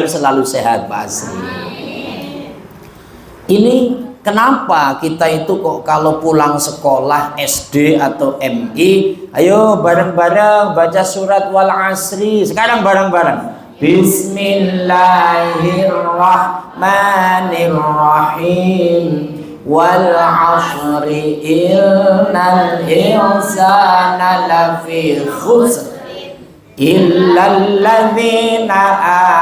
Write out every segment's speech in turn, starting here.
selalu sehat Pak Asri. Ini kenapa kita itu kok kalau pulang sekolah SD atau MI, ayo bareng-bareng baca surat wal asri. Sekarang bareng-bareng. Bismillahirrahmanirrahim. Wal asri innal insana lafi khusr illalladzina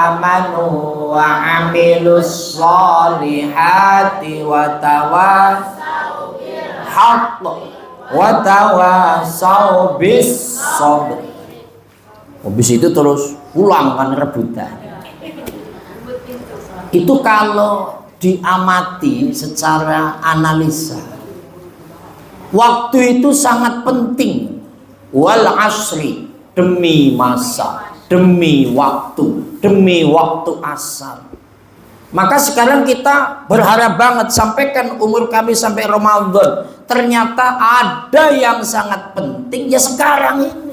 amanu wa amilus solihati wa tawassaw bil haqq wa tawassaw bis sabr. Habis itu terus pulang kan rebutan. Itu kalau diamati secara analisa, waktu itu sangat penting. Wal asri, demi masa, demi waktu asal. Maka sekarang kita berharap banget, sampaikan umur kami sampai Ramadan. Ternyata ada yang sangat penting ya sekarang ini.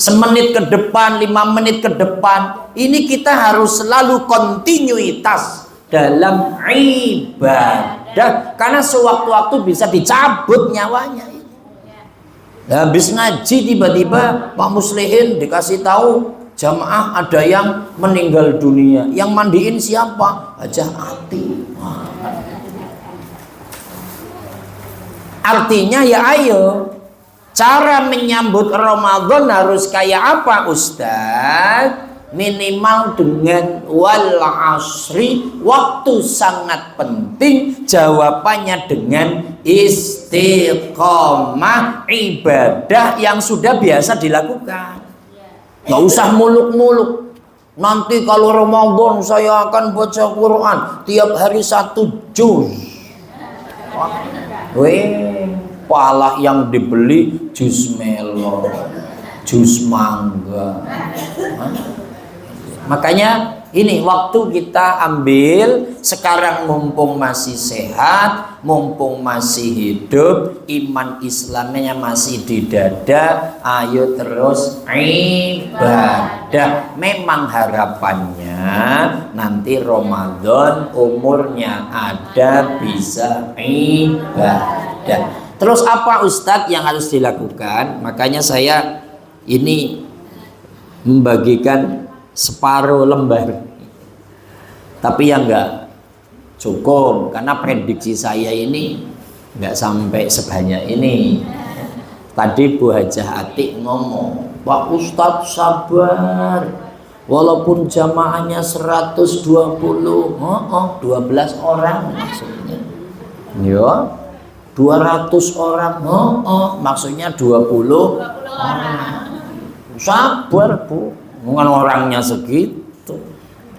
Semenit ke depan, 5 menit ke depan, ini kita harus selalu kontinuitas dalam ibadah. Karena sewaktu-waktu bisa dicabut nyawanya. Habis ngaji tiba-tiba Pak Muslihin dikasih tahu jamaah ada yang meninggal dunia. Yang mandiin siapa? Hajah Ati. Artinya ya ayo, cara menyambut Ramadan harus kayak apa Ustaz? Minimal dengan wal asri, waktu sangat penting. Jawabannya dengan istiqomah, ibadah yang sudah biasa dilakukan. Nggak usah muluk-muluk. Nanti kalau Ramadan saya akan baca Quran tiap hari 1 juz. Weh, pala yang dibeli jus melon, jus mangga. Makanya ini waktu kita ambil sekarang, mumpung masih sehat, mumpung masih hidup, iman Islamnya masih di dada, ayo terus ibadah. Memang harapannya nanti Ramadan umurnya ada bisa ibadah. Terus apa Ustadz yang harus dilakukan? Makanya saya ini membagikan separuh lembar, tapi yang enggak cukup karena prediksi saya ini enggak sampai sebanyak ini. Tadi Bu Hajah Atik ngomong, Pak Ustadz sabar, walaupun jamaahnya 120, 12 orang maksudnya, ya 200 orang, maksudnya 20 orang. Sabar Bu, bukan orangnya segitu.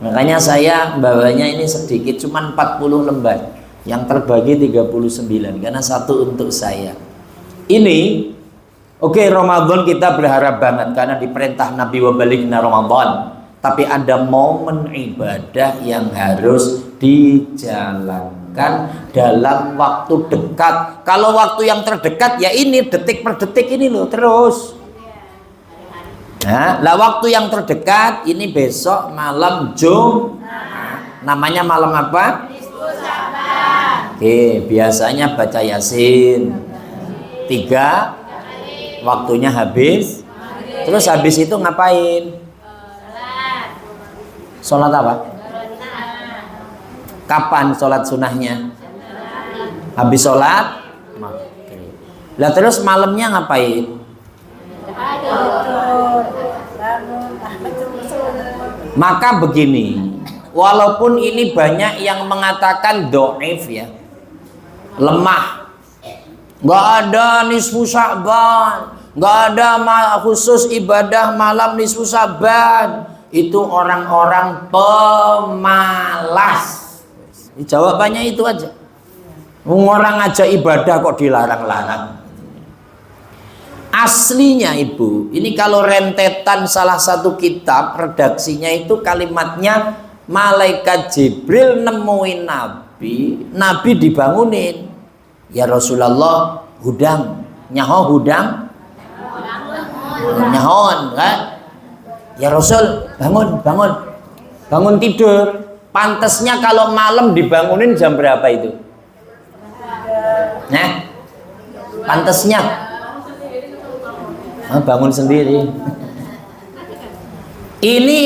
Makanya saya bawanya ini sedikit, cuma 40 lembar yang terbagi 39 karena 1 untuk saya. Ini oke, Ramadan kita berharap banget karena diperintah Nabi wa balighna Ramadan. Tapi ada momen ibadah yang harus dijalankan dalam waktu dekat. Kalau waktu yang terdekat ya ini detik per detik ini loh terus. Nah, lah waktu yang terdekat ini besok malam Jumat. Namanya malam apa? Oke, biasanya baca Yasin 3, waktunya habis. Terus habis itu ngapain? Sholat apa? Kapan sholat sunahnya? Habis sholat? Lah terus malamnya ngapain? Maka begini, walaupun ini banyak yang mengatakan dhaif ya, lemah, nggak ada nisfu Sya'ban, nggak ada khusus ibadah malam nisfu Sya'ban, itu orang-orang pemalas. Jawabannya itu aja. Orang aja ibadah kok dilarang-larang. Aslinya Ibu, ini kalau rentetan salah satu kitab redaksinya itu kalimatnya malaikat Jibril nemuin Nabi dibangunin. Ya Rasulullah, hudang, nyaho hudang, nyahon kan? Ya Rasul, bangun, bangun. Bangun tidur. Pantasnya kalau malam dibangunin jam berapa itu? Nah, pantasnya bangun sendiri. Ini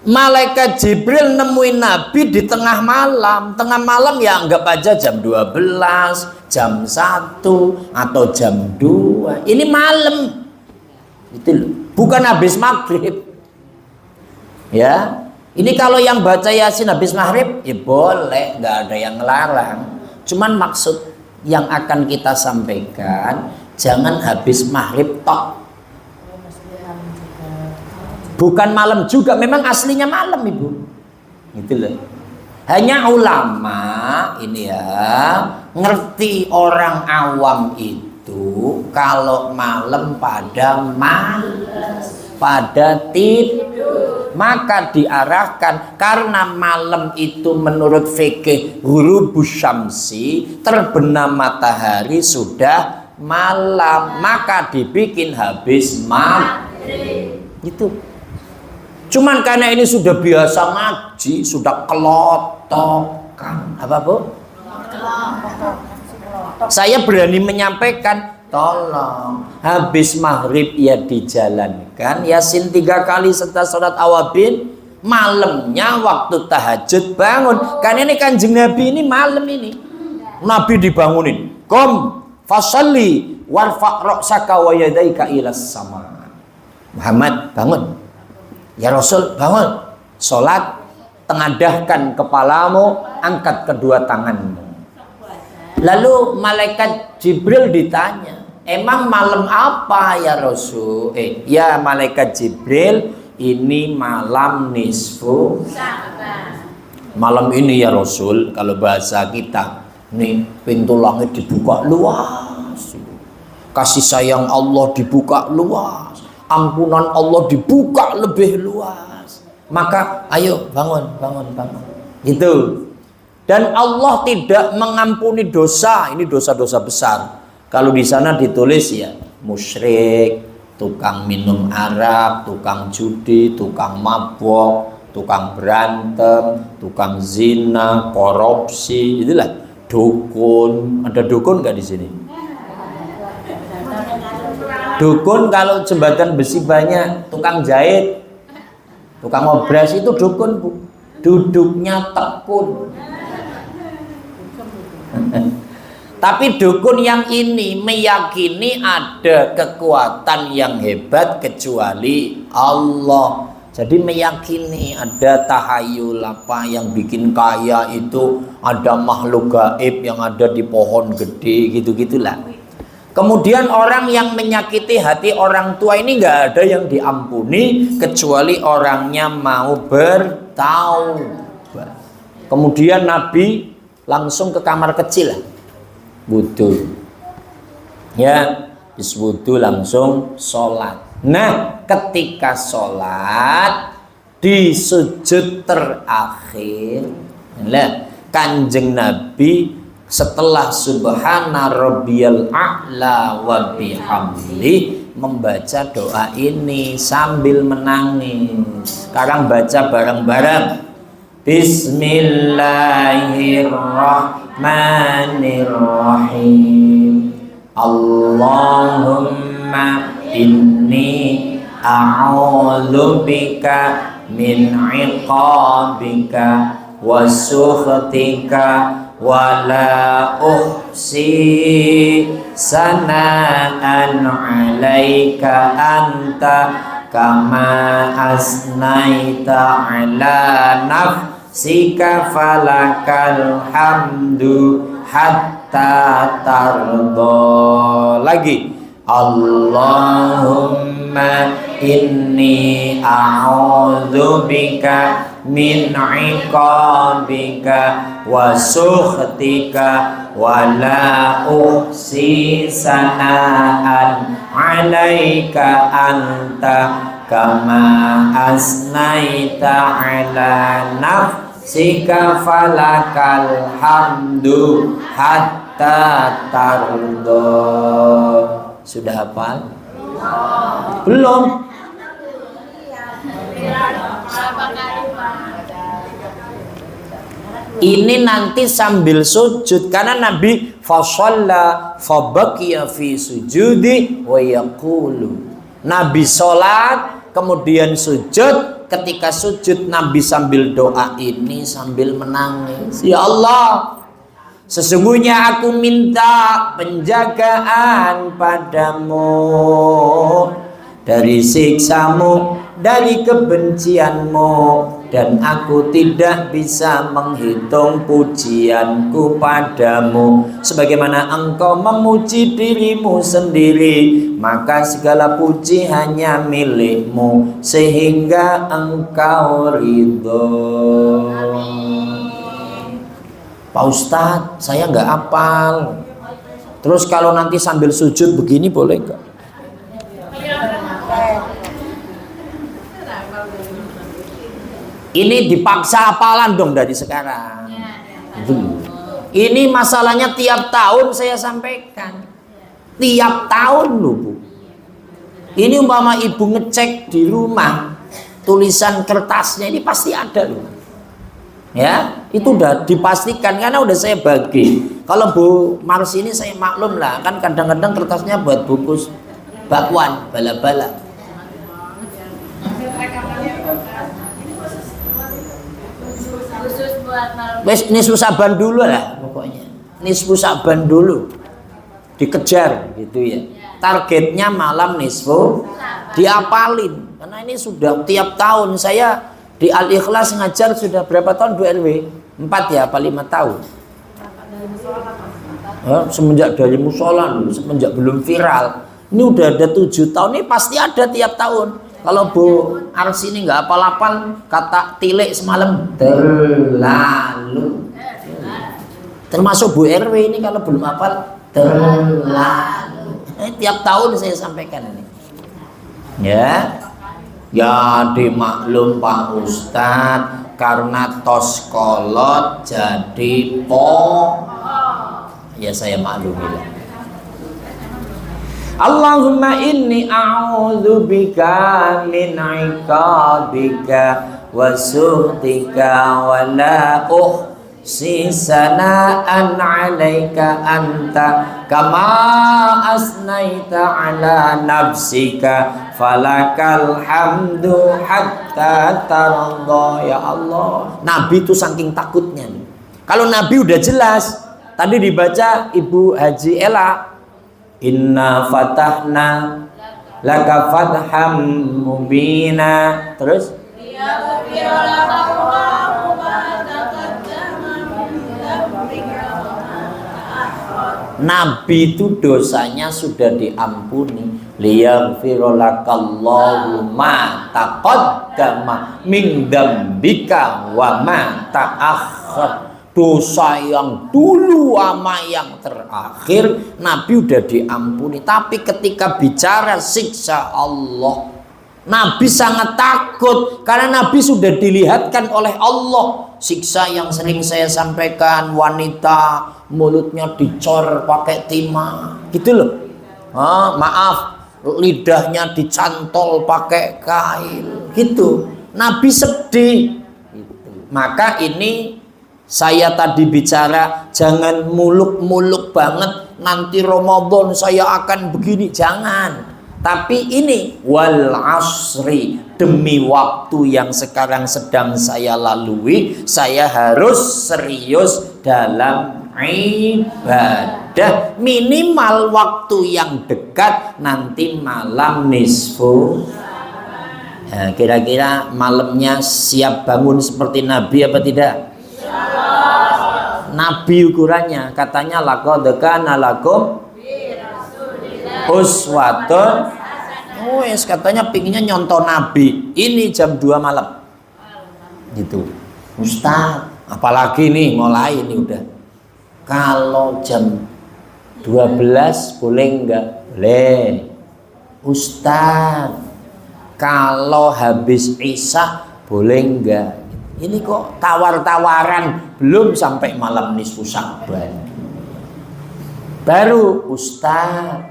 malaikat Jibril nemuin Nabi di tengah malam. Tengah malam ya anggap aja jam 12, jam 1 atau jam 2. Ini malam. Itu loh. Bukan habis maghrib. Ya. Ini kalau yang baca Yasin habis maghrib, ya boleh, nggak ada yang ngelarang. Cuman maksud yang akan kita sampaikan, jangan habis maghrib tok. Bukan malam juga, memang aslinya malam Ibu. Gitu loh. Hanya ulama ini ya, ngerti orang awam itu kalau malam pada malas, pada tidur, maka diarahkan karena malam itu menurut fikih ghurubus syamsi, terbenam matahari sudah malam, maka dibikin habis maghrib. Gitu. Cuman karena ini sudah biasa ngaji, sudah kelotokan, apa Bu? Saya berani menyampaikan, tolong habis maghrib ya dijalankan Yasin 3 kali serta sholat awabin. Malamnya waktu tahajud bangun. Karena ini Kanjeng Nabi ini malam ini Nabi dibangunin, kom fasalli warfa' ra'saka wa yadaika ilas sama. Muhammad bangun, ya Rasul bangun, sholat, tengadahkan kepalamu, angkat kedua tanganmu. Lalu malaikat Jibril ditanya, emang malam apa ya Rasul? Ya malaikat Jibril, ini malam nisfu Sya'ban. Malam ini ya Rasul, kalau bahasa kita, nih pintu langit dibuka luas, kasih sayang Allah dibuka luas, ampunan Allah dibuka lebih luas. Maka ayo bangun, gitu. Dan Allah tidak mengampuni dosa, ini dosa-dosa besar. Kalau di sana ditulis ya musyrik, tukang minum arak, tukang judi, tukang mabok, tukang berantem, tukang zina, korupsi, itulah dukun. Ada dukun nggak di sini? Dukun kalau jembatan besi banyak, tukang jahit, tukang ngobras itu dukun Bu. Duduknya tekun. Tapi dukun yang ini meyakini ada kekuatan yang hebat kecuali Allah. Jadi meyakini ada tahayul apa yang bikin kaya itu, ada makhluk gaib yang ada di pohon gede, gitu-gitulah. Kemudian orang yang menyakiti hati orang tua ini nggak ada yang diampuni kecuali orangnya mau bertaubat. Kemudian Nabi langsung ke kamar kecil, wudu, ya, habis wudu langsung sholat. Nah, ketika sholat di sujud terakhir, lah Kanjeng Nabi setelah subhana rabbiyal a'la wa bihamdi membaca doa ini sambil menangis. Sekarang baca bareng-bareng. Bismillahirrahmanirrahim. Allahumma inni a'udzubika min iqabika wa sukhtika wa la uhsi sana'an 'alaika anta kama asnaita 'ala nafsika falakal hamdu hatta tardo. Lagi, Allahumma inni a'udzubika min iqabika wa sukhtika wa la uhsi sana'an 'alaika anta kama asnaita 'ala nafsika falakal hamdu hatta tardo. Sudah hafal? Belum? Ini nanti sambil sujud, karena Nabi fasalla fabaqiya fi sujudi wa yaqulu. Nabi sholat kemudian sujud, ketika sujud Nabi sambil doa ini sambil menangis, ya Allah, sesungguhnya aku minta penjagaan padamu dari siksamu, dari kebencianmu, dan aku tidak bisa menghitung pujianku padamu sebagaimana engkau memuji dirimu sendiri, maka segala puji hanya milikmu sehingga engkau ridho. Pak Ustadz, saya nggak hafal. Terus kalau nanti sambil sujud begini boleh nggak? Ini dipaksa hafalan dong dari sekarang. Ini masalahnya tiap tahun saya sampaikan. Tiap tahun loh Bu. Ini umpama ibu ngecek di rumah, tulisan kertasnya ini pasti ada loh. Ya, itu udah dipastikan karena udah saya bagi. Kalau Bu Mars ini saya maklum lah, kan kadang-kadang kertasnya buat bungkus bakwan, bala-bala. Wes nisfu saban dulu lah pokoknya. Nisfu saban dulu. Dikejar gitu ya. Targetnya malam nisfu diapalin. Karena ini sudah tiap tahun saya di Al-Ikhlas ngajar sudah berapa tahun Bu RW? 4 ya apa 5 tahun? Semenjak dari musola, semenjak belum viral. Ini udah ada 7 tahun, ini pasti ada tiap tahun. Kalau Bu Ars ini nggak apal-apal kata tilik semalam terlalu. Termasuk Bu RW ini kalau belum hafal terlalu. Tiap tahun saya sampaikan ini. Ya. Ya dimaklum Pak Ustadz, karena tos kolot jadi po. Ya saya maklumi. Allahumma inni a'udzubika min 'iqabika wa sukhtika wa la uhsi sana'an 'alaika anta kama asnaita 'ala nafsika falakal hamdu hatta tarda. Ya Allah, Nabi itu saking takutnya. Kalau Nabi udah jelas, tadi dibaca Ibu Haji Ella, inna fatahna laka fatham mubina. Terus Nabi itu dosanya sudah diampuni. Liyaghfirolakallahu ma taqaddama min dzambika wa ma ta'akhkhar. Dosa yang dulu sama yang terakhir Nabi udah diampuni. Tapi ketika bicara siksa Allah, Nabi sangat takut karena Nabi sudah dilihatkan oleh Allah siksa yang sering saya sampaikan, wanita mulutnya dicor pakai timah gitu loh. Maaf, lidahnya dicantol pakai kail gitu. Nabi sedih gitu. Maka ini saya tadi bicara jangan muluk-muluk banget nanti Ramadan saya akan begini, jangan. Tapi ini wal asri, demi waktu yang sekarang sedang saya lalui, saya harus serius dalam ibadah. Minimal waktu yang dekat nanti malam nisfu. Nah, kira-kira malamnya siap bangun seperti Nabi apa tidak? Nabi ukurannya katanya laqad kana lakum uswatun. Katanya pinginnya nyontoh Nabi. Ini jam 2 malam gitu. Ustaz, apalagi nih mulai ini udah. Kalau jam 12 boleh enggak? Boleh. Ustaz, kalau habis Isya boleh enggak? Ini kok tawar-tawaran, belum sampai malam nisfu Sya'ban. Baru Ustaz,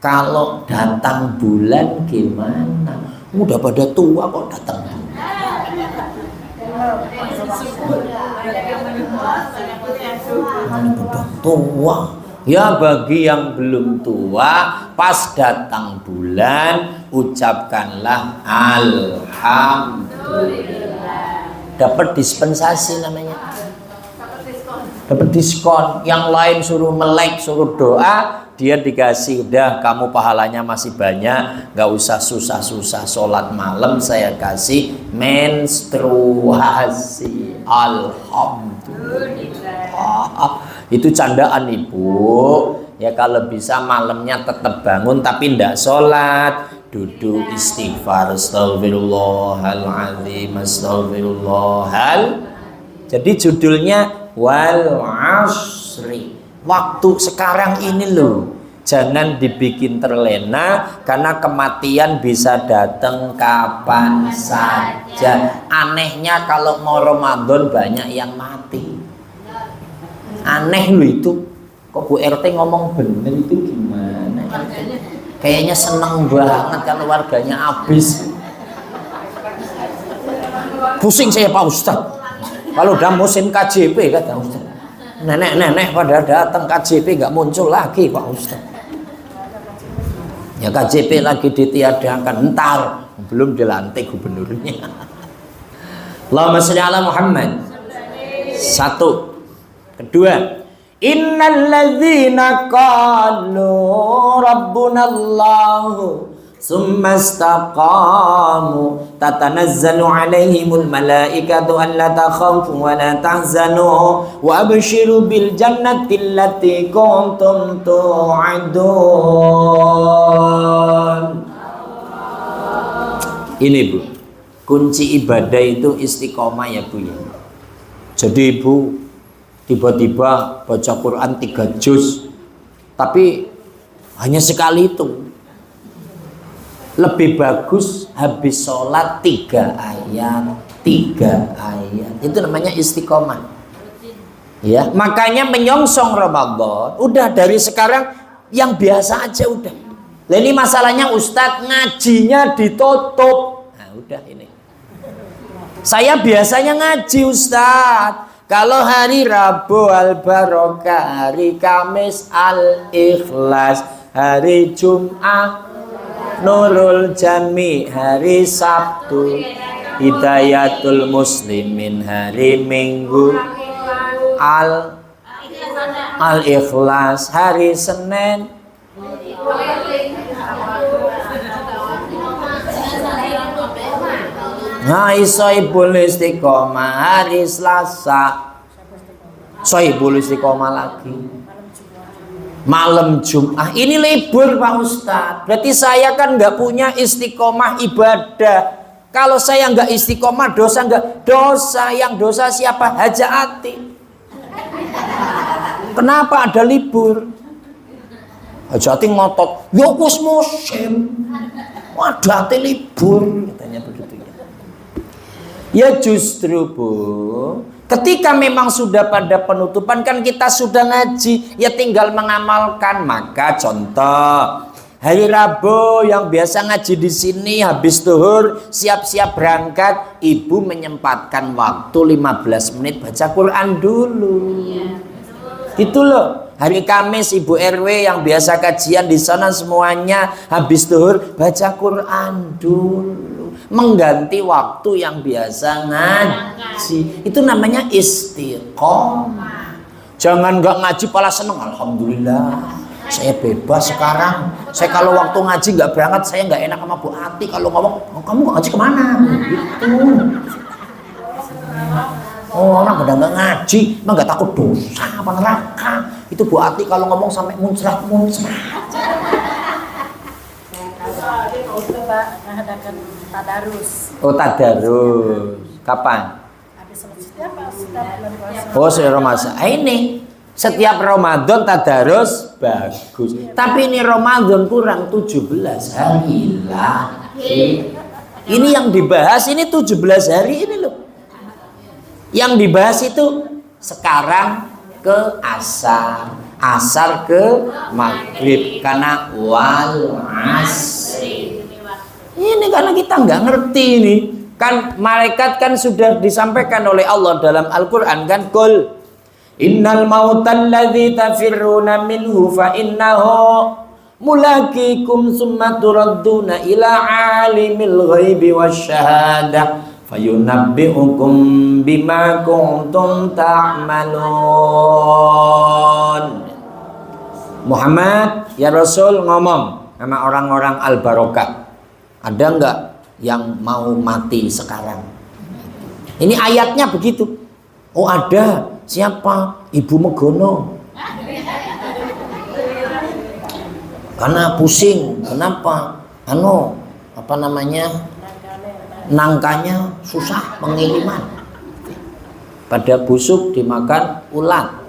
kalau datang bulan gimana? Udah pada tua kok datang. Udah tua. Ya bagi yang belum tua, pas datang bulan ucapkanlah alhamdulillah. Dapat dispensasi namanya. Dapat diskon. Yang lain suruh melek, suruh doa, dia dikasih udah kamu pahalanya masih banyak, nggak usah susah-susah sholat malam, saya kasih menstruasi. Alhamdulillah. Itu candaan ibu ya, kalau bisa malamnya tetap bangun tapi ndak sholat, duduk istighfar, astagfirullahaladzim, astagfirullahal. Jadi judulnya wal asri, waktu sekarang ini loh, jangan dibikin terlena karena kematian bisa datang kapan saja. Anehnya kalau mau Ramadan banyak yang mati. Aneh loh itu. Kok Bu RT ngomong bener itu gimana? Kayaknya seneng banget kalau warganya habis. Pusing saya Pak Ustadz. Kalau udah musim KJP kata Ustadz, nenek-nenek pada datang KJP nggak muncul lagi Pak Ustadz. Ya KJP lagi ditiadakan, entar belum dilantik gubernurnya. Allahumma sholli ala Muhammad. Satu. Kedua, innal ladzina qalu rabbunallahu summa istaqamu tatanazzalu alaihimul malaikatu alla takhafu wa la tahzanu wa abshiru bil jannati allati kuntum tu'adun. Ini Bu, kunci ibadah itu istiqomah ya Bu ya. Jadi Ibu tiba-tiba baca Quran 3 juz tapi hanya sekali itu. Lebih bagus habis sholat 3 ayat. Itu namanya istiqomah ya. Makanya menyongsong Ramadan udah dari sekarang yang biasa aja udah. Nah ini masalahnya Ustadz ngajinya ditutup. Nah udah ini, saya biasanya ngaji Ustadz kalau hari Rabu Al-Barokah, hari Kamis Al-Ikhlas, hari Jumat Nurul Jami, hari Sabtu Hidayatul Muslimin, hari Minggu Al-Ikhlas, hari Senin Sohibul Istiqomah, hari Selasa Sohibul Istiqomah lagi, malam Jumat ini libur Pak Ustadz. Berarti saya kan nggak punya istiqomah ibadah. Kalau saya nggak istiqomah dosa nggak? Dosa. Yang dosa siapa? Hajati. Kenapa ada libur? Hajati ngotot, ya wis musim, Hajati libur katanya begitu. Ya justru Bu, ketika memang sudah pada penutupan kan kita sudah ngaji, ya tinggal mengamalkan. Maka contoh hari Rabu yang biasa ngaji di sini habis zuhur siap-siap berangkat, ibu menyempatkan waktu 15 menit baca Quran dulu. Itu loh. Hari Kamis Ibu RW yang biasa kajian di sana semuanya habis zuhur baca Quran dulu. Mengganti waktu yang biasa ngaji. Itu namanya istiqomah. Jangan nggak ngaji malah seneng. Alhamdulillah saya bebas sekarang. Saya kalau waktu ngaji nggak berangkat, saya nggak enak sama Bu Ati kalau ngomong, oh, kamu nggak ngaji kemana? Gitu. Oh orang pada nggak ngaji, emang nggak takut dosa apa neraka? Itu Bu Ati kalau ngomong sampai muncrat. Mengadakan tadarus. Oh tadarus. Kapan? Setiap bulan puasa. Oh setiap Ramadan. Ini setiap Ramadan tadarus bagus. Tapi ini Ramadan kurang 17 hari lagi. Ini yang dibahas ini 17 hari ini loh. Yang dibahas itu sekarang ke asar, asar ke maghrib karena wal asri. Ini karena kita nggak ngerti ini. Kan malaikat kan sudah disampaikan oleh Allah dalam Al-Qur'an kan, qul innal mautal ladzi tafirruna minhu fa innahu mulaqikum summa turadduna ila alimil ghaibi wasyahadah fayunabbi'ukum bima kuntum ta'malun. Muhammad ya Rasul ngomong sama orang-orang Al-Barokah, ada enggak yang mau mati sekarang? Ini ayatnya begitu. Oh ada. Siapa? Ibu Megono. Karena pusing. Kenapa? Apa namanya? Nangkanya susah pengiriman. Pada busuk dimakan ulat.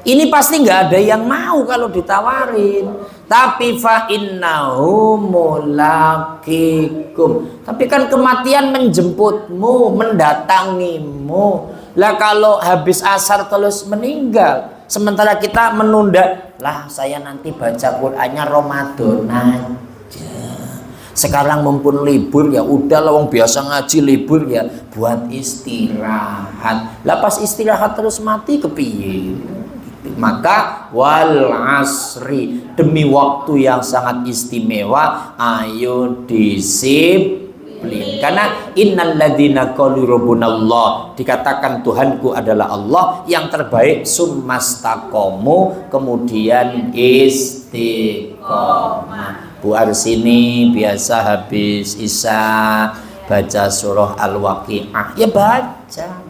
Ini pasti nggak ada yang mau kalau ditawarin. Tapi fa innahu mulaqikum. Tapi kan kematian menjemputmu, mendatangimu. Lah kalau habis asar terus meninggal, sementara kita menunda. Lah saya nanti baca Qur'annya Ramadan aja. Sekarang mumpun libur ya udah lah, wong biasa ngaji libur ya buat istirahat. Lah pas istirahat terus mati kepiye? Maka wal asri, demi waktu yang sangat istimewa, ayo disiplin. Karena innal ladzina qalu rabbunallah, dikatakan Tuhanku adalah Allah, yang terbaik summastaqomu, kemudian istiqomah. Bu Arsini biasa habis Isya baca surah Al-Waqi'ah, ya baca.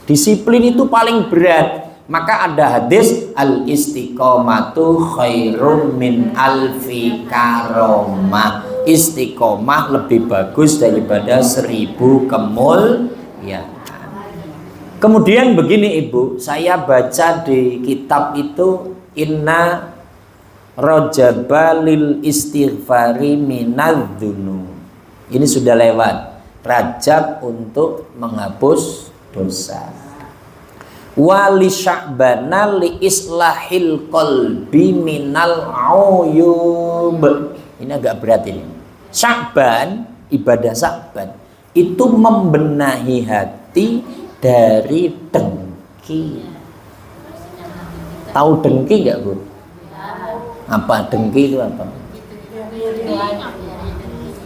Disiplin itu paling berat. Maka ada hadis al-istiqomatu khairum min alfi karomah. Istiqomah lebih bagus daripada 1000 kemuliaan. Kemudian begini Ibu, saya baca di kitab itu inna rojaba lil istighfari minadz-dzunub. Ini sudah lewat. Rajab untuk menghapus dosa. Wali sya'bana li islahil qalbi minal uyub. Ini agak berat ini. Sya'ban, ibadah Sya'ban itu membenahi hati dari dengki. Tahu dengki enggak, Bu? Apa dengki itu apa?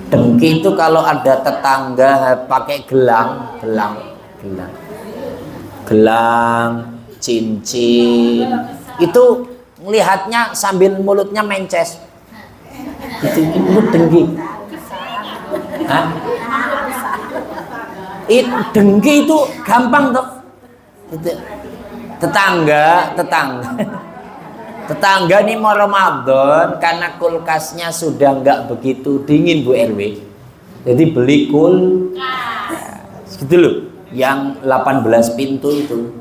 Dengki itu kalau ada tetangga pakai gelang, cincin, itu melihatnya sambil mulutnya mences. Itu dengki. Hah? Dengki itu gampang tuh. Tetangga nih mau Ramadan karena kulkasnya sudah nggak begitu dingin Bu RW, jadi beli kulkas gitu loh, yang 18 pintu itu.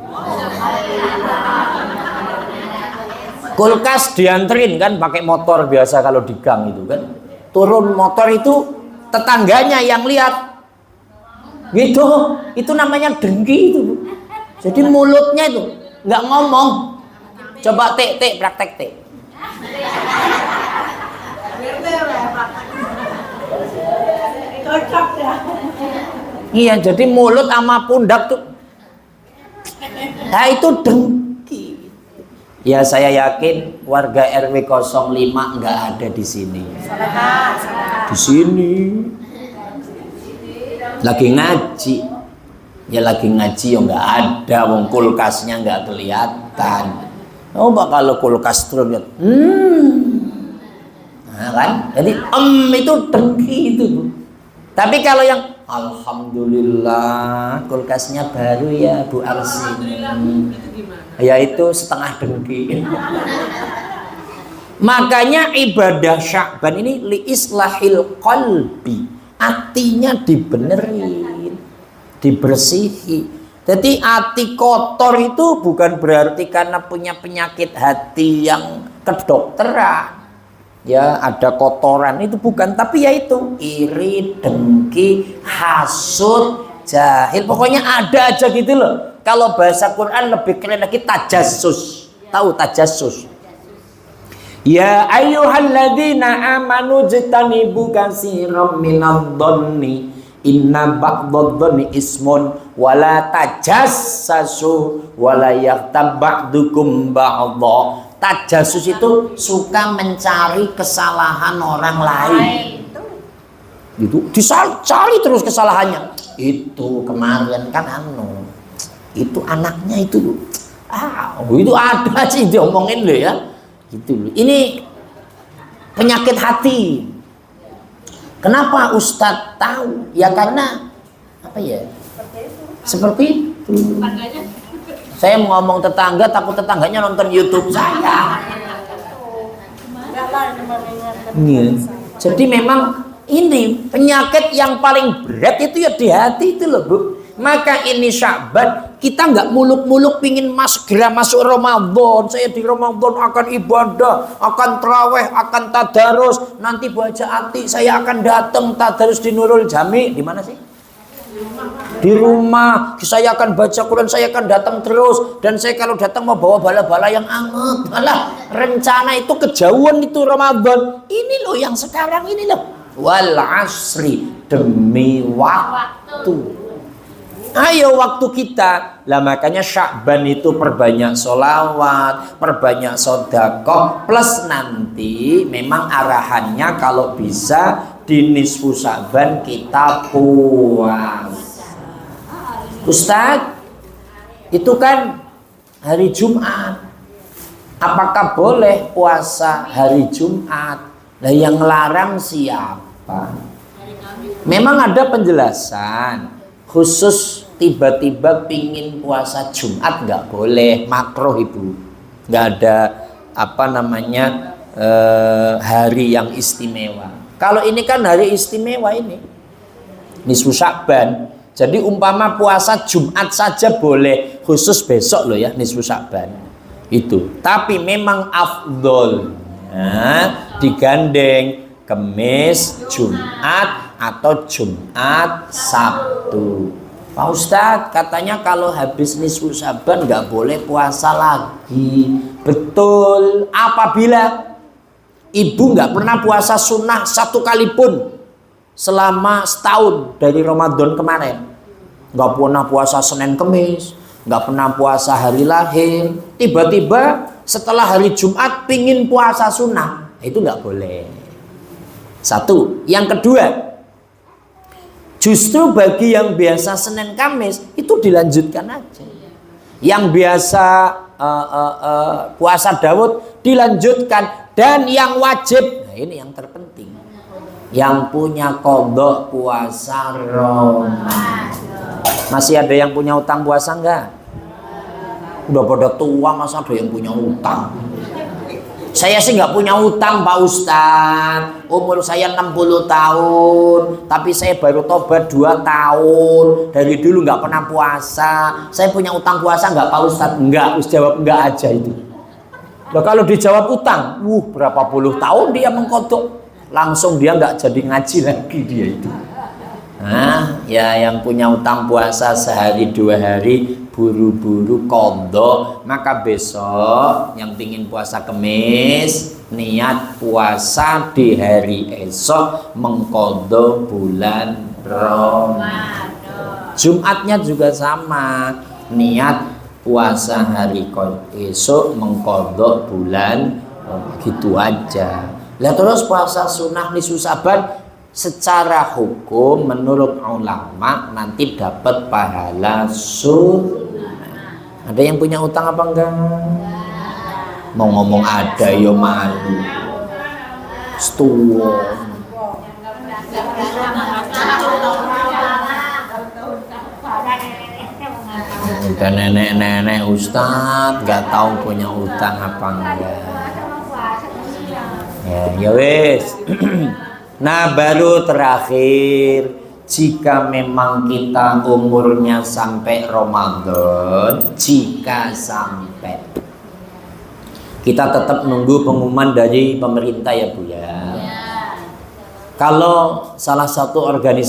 Kulkas dianterin kan pakai motor biasa kalau di gang itu kan, turun motor itu tetangganya yang lihat gitu, itu namanya dengki itu Bu. Jadi mulutnya itu nggak ngomong. Coba praktek T. Iya, jadi mulut sama pundak tuh. Nah itu dengki. Ya saya yakin warga RW 05 nggak ada di sini. Di sini. Lagi ngaji. Ya lagi ngaji ya nggak ada, wong kulkasnya nggak kelihatan. Oh, kalau kulkas turun, nah kan, jadi itu dengki itu. Tapi kalau yang alhamdulillah kulkasnya baru ya Bu Arsi, ya itu setengah dengki. Makanya ibadah Sya'ban ini li islahil qalbi, hatinya dibenerin, dibersihi. Jadi hati kotor itu bukan berarti karena punya penyakit hati yang kedokteran. Ya ada kotoran itu bukan, tapi ya itu iri, dengki, hasud, jahil. Pokoknya ada aja gitu loh. Kalau bahasa Quran lebih keren lagi tajassus. Tahu tajassus? Ya ayyuhalladzina amanu jtanibu katsiran minadh-dhanni inna ba'dadh-dhanni ismun wala tajassasu wala yaghtab ba'dukum ba'dha. Tajassus itu suka mencari kesalahan orang lain. Itu dicari terus kesalahannya. Itu kemarin kan itu anaknya itu itu ada sih diomongin loh ya. Gitu loh. Ini penyakit hati. Kenapa Ustadz tahu? Ya karena apa ya? Seperti itu. Saya ngomong tetangga, takut tetangganya nonton YouTube saya. Jadi memang ini penyakit yang paling berat itu ya di hati itu loh Bu. Maka ini Sya'ban, kita nggak muluk-muluk pingin segera masuk Ramadan. Saya di Ramadan akan ibadah, akan traweh, akan tadarus. Nanti Bu Haja Ati saya akan datang tadarus di Nurul Jami. Di mana sih? Di rumah. Saya akan baca Quran, saya akan datang terus. Dan saya kalau datang mau bawa bala-bala yang anget. Alah, rencana itu kejauhan itu Ramadan. Ini loh yang sekarang ini loh. Wal asri, demi waktu. Ayo waktu kita lah, makanya Sya'ban itu perbanyak sholawat, perbanyak sedekah, plus nanti memang arahannya kalau bisa di nisfu Sya'ban kita puasa. Ustadz, itu kan hari Jumat, apakah boleh puasa hari Jumat? Nah yang larang siapa? Memang ada penjelasan khusus. Tiba-tiba pingin puasa Jumat nggak boleh, makruh itu. Nggak ada apa namanya hari yang istimewa. Kalau ini kan hari istimewa ini nisfu Sya'ban. Jadi umpama puasa Jumat saja boleh, khusus besok loh ya nisfu Sya'ban itu. Tapi memang afdol digandeng Kamis, Jumat atau Jumat Sabtu. Pak Ustadz, katanya kalau habis nisfu Sya'ban nggak boleh puasa lagi. Betul, apabila ibu nggak pernah puasa sunnah satu kali pun selama setahun dari Ramadan kemarin. Nggak pernah puasa Senin Kemis, nggak pernah puasa hari lahir. Tiba-tiba setelah hari Jumat pingin puasa sunnah, itu nggak boleh. Satu. Yang kedua, justru bagi yang biasa Senin Kamis itu dilanjutkan aja. Yang biasa puasa Daud dilanjutkan. Dan yang wajib, nah ini yang terpenting, yang punya qadha puasa Ramadan. Masih ada yang punya utang puasa enggak? Udah pada tua masa ada yang punya utang? Saya sih nggak punya utang Pak Ustadz. Umur saya 60 tahun, tapi saya baru tobat 2 tahun. Dari dulu nggak pernah puasa. Saya punya utang puasa nggak Pak Ustadz? Enggak, harus jawab enggak aja itu. Nah, kalau dijawab utang, berapa puluh tahun dia mengkodok, langsung dia nggak jadi ngaji lagi dia itu. Nah, ya yang punya utang puasa sehari 2 hari buru-buru kodok, maka besok yang pingin puasa Kemis niat puasa di hari esok mengkodok bulan Ramadan. Jumatnya juga sama, niat puasa hari esok mengkodok bulan gitu aja. Lah terus puasa sunnah nisfu Sya'ban secara hukum menurut ulama nanti dapat pahala sunnah. Ada yang punya utang apa enggak? Mau ngomong ada yo malu. Setuwo. Udah nenek-nenek Ustadz nggak tahu punya utang apa enggak. Ya wes. Nah baru terakhir, jika memang kita umurnya sampai Ramadan, jika sampai, kita tetap nunggu pengumuman dari pemerintah ya Bu ya. Kalau salah satu organisasi